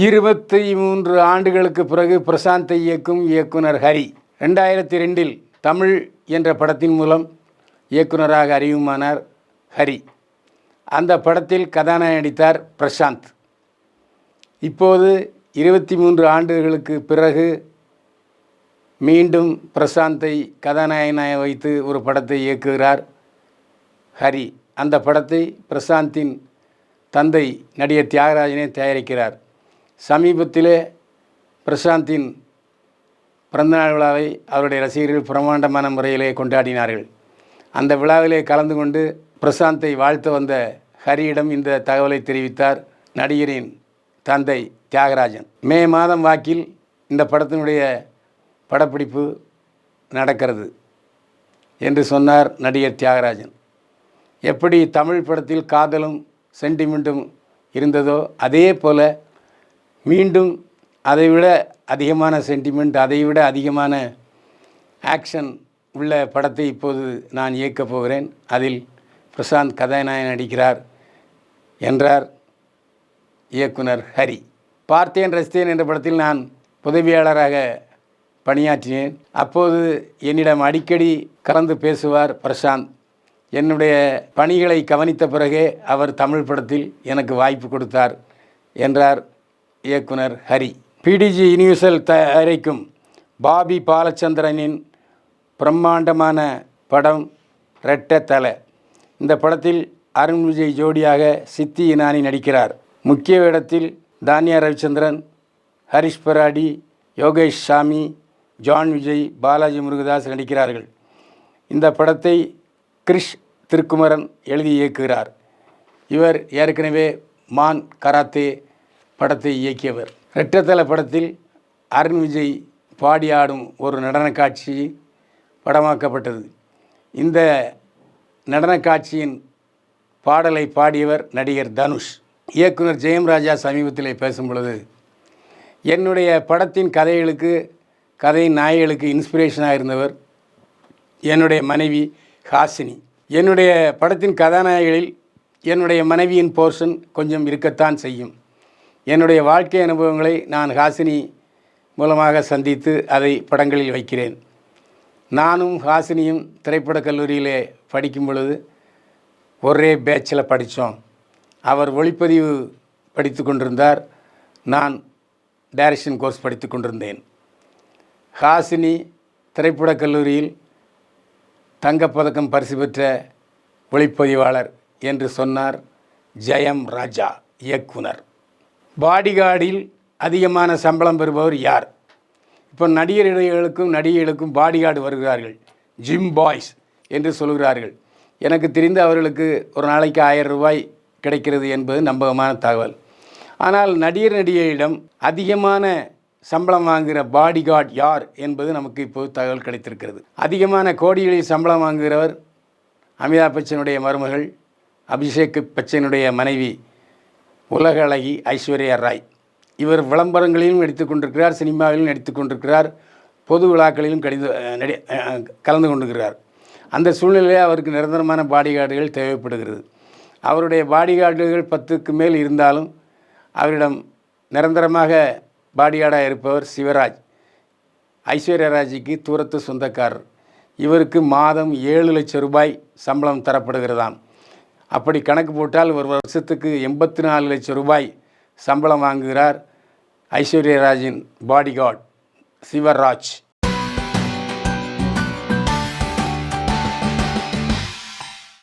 23 ஆண்டுகளுக்கு பிறகு பிரசாந்தை இயக்கும் இயக்குனர் ஹரி 2002இல் தமிழ் என்ற படத்தின் மூலம் இயக்குனராக அறிமுகமானார் ஹரி. அந்த படத்தில் கதாநாயகன் நடித்தார் பிரசாந்த். இப்போது 23 ஆண்டுகளுக்கு பிறகு மீண்டும் பிரசாந்தை கதாநாயகனாக வைத்து ஒரு படத்தை இயக்குகிறார் ஹரி. அந்த படத்தை பிரசாந்தின் தந்தை நடிகர் தியாகராஜனே தயாரிக்கிறார். சமீபத்திலே பிரசாந்தின் பிறந்தநாள் விழாவை அவருடைய ரசிகர்கள் பிரமாண்டமான முறையிலே கொண்டாடினார்கள். அந்த விழாவிலே கலந்து கொண்டு பிரசாந்தை வாழ்த்து வந்த ஹரியிடம் இந்த தகவலை தெரிவித்தார் நடிகரின் தந்தை தியாகராஜன். மே மாதம் வாக்கில் இந்த படத்தினுடைய படப்பிடிப்பு நடக்கிறது என்று சொன்னார் நடிகர் தியாகராஜன். எப்படி தமிழ் படத்தில் காதலும் சென்டிமெண்ட்டும் இருந்ததோ அதே போல் மீண்டும் அதைவிட அதிகமான சென்டிமெண்ட், அதைவிட அதிகமான ஆக்ஷன் உள்ள படத்தை இப்போது நான் இயக்கப் போகிறேன். அதில் பிரசாந்த் கதாநாயகன் நடிக்கிறார் என்றார் இயக்குனர் ஹரி. பார்த்தேன் ரசித்தேன் என்ற படத்தில் நான் உதவியாளராக பணியாற்றினேன். அப்போது என்னிடம் அடிக்கடி கலந்து பேசுவார் பிரசாந்த். என்னுடைய பணிகளை கவனித்த பிறகே அவர் தமிழ் படத்தில் எனக்கு வாய்ப்பு கொடுத்தார் என்றார் இயக்குனர் ஹரி. பிடிஜி யூனிவர்சல் தயாரிக்கும் பாபி பாலச்சந்திரனின் பிரம்மாண்டமான படம் ரெட்டை தலை. இந்த படத்தில் அருண் விஜய் ஜோடியாக சித்தி இனானி நடிக்கிறார். முக்கிய வேடத்தில் தானியா ரவிச்சந்திரன், ஹரிஷ் பராடி, யோகேஷ் சாமி, ஜான் விஜய், பாலாஜி முருகதாஸ் நடிக்கிறார்கள். இந்த படத்தை கிரிஷ் திருக்குமரன் எழுதி இயக்குகிறார். இவர் ஏற்கனவே மான் கராத்தே படத்தை இயக்கியவர். ரெட்டத்தலை படத்தில் அருண் விஜய் பாடி ஆடும் ஒரு நடன காட்சி படமாக்கப்பட்டது. இந்த நடன காட்சியின் பாடலை பாடியவர் நடிகர் தனுஷ். இயக்குனர் ஜெயம் ராஜா சமீபத்தில் பேசும் பொழுது, என்னுடைய படத்தின் கதையின் நாயகளுக்கு இன்ஸ்பிரேஷனாக இருந்தவர் என்னுடைய மனைவி ஹாசினி. என்னுடைய படத்தின் கதாநாயகிகளில் என்னுடைய மனைவியின் போர்ஷன் கொஞ்சம் இருக்கத்தான் செய்யும். என்னுடைய வாழ்க்கை அனுபவங்களை நான் ஹாசினி மூலமாக சந்தித்து அதை படங்களில் வைக்கிறேன். நானும் ஹாசினியும் திரைப்படக் கல்லூரியிலே படிக்கும் பொழுது ஒரே பேட்சில் படித்தோம். அவர் ஒளிப்பதிவு படித்து கொண்டிருந்தார், நான் டைரக்ஷன் கோர்ஸ் படித்து கொண்டிருந்தேன். ஹாசினி திரைப்படக் கல்லூரியில் தங்கப்பதக்கம் பரிசு பெற்ற ஒளிப்பதிவாளர் என்று சொன்னார் ஜெயம் ராஜா இயக்குனர். பாடிகார்டில் அதிகமான சம்பளம் பெறுபவர் யார்? இப்போ நடிகைகளுக்கும் பாடிகார்டு வருகிறார்கள், ஜிம் பாய்ஸ் என்று சொல்கிறார்கள். எனக்கு தெரிந்து அவர்களுக்கு ஒரு நாளைக்கு 1000 ரூபாய் கிடைக்கிறது என்பது நம்பகமான தகவல். ஆனால் நடிகையிடம் அதிகமான சம்பளம் வாங்குகிற பாடிகார்டு யார் என்பது நமக்கு இப்போது தகவல் கிடைத்திருக்கிறது. அதிகமான கோடிகளில் சம்பளம் வாங்குகிறவர் அமிதாப் பச்சனுடைய மருமகள், அபிஷேக் பச்சனுடைய மனைவி, உலக அழகி ஐஸ்வர்யா ராய். இவர் விளம்பரங்களிலும் நடித்து கொண்டிருக்கிறார், சினிமாவிலும் நடித்து கொண்டிருக்கிறார், பொது விழாக்களிலும் கலந்து கொண்டிருக்கிறார். அந்த சூழ்நிலையில் அவருக்கு நிரந்தரமான பாடிகார்டுகள் தேவைப்படுகிறது. அவருடைய பாடிகார்டுகள் 10க்கு மேல் இருந்தாலும் அவரிடம் நிரந்தரமாக பாடிகார்டாக இருப்பவர் சிவராஜ். ஐஸ்வர்யா ராஜிக்கு தூரத்து சொந்தக்காரர். இவருக்கு மாதம் 7 லட்சம் ரூபாய் சம்பளம் தரப்படுகிறதாம். அப்படி கணக்கு போட்டால் ஒரு வருஷத்துக்கு 84 லட்சம் ரூபாய் சம்பளம் வாங்குகிறார் ஐஸ்வர்யா ராஜின் பாடிகார்டு சிவராஜ்.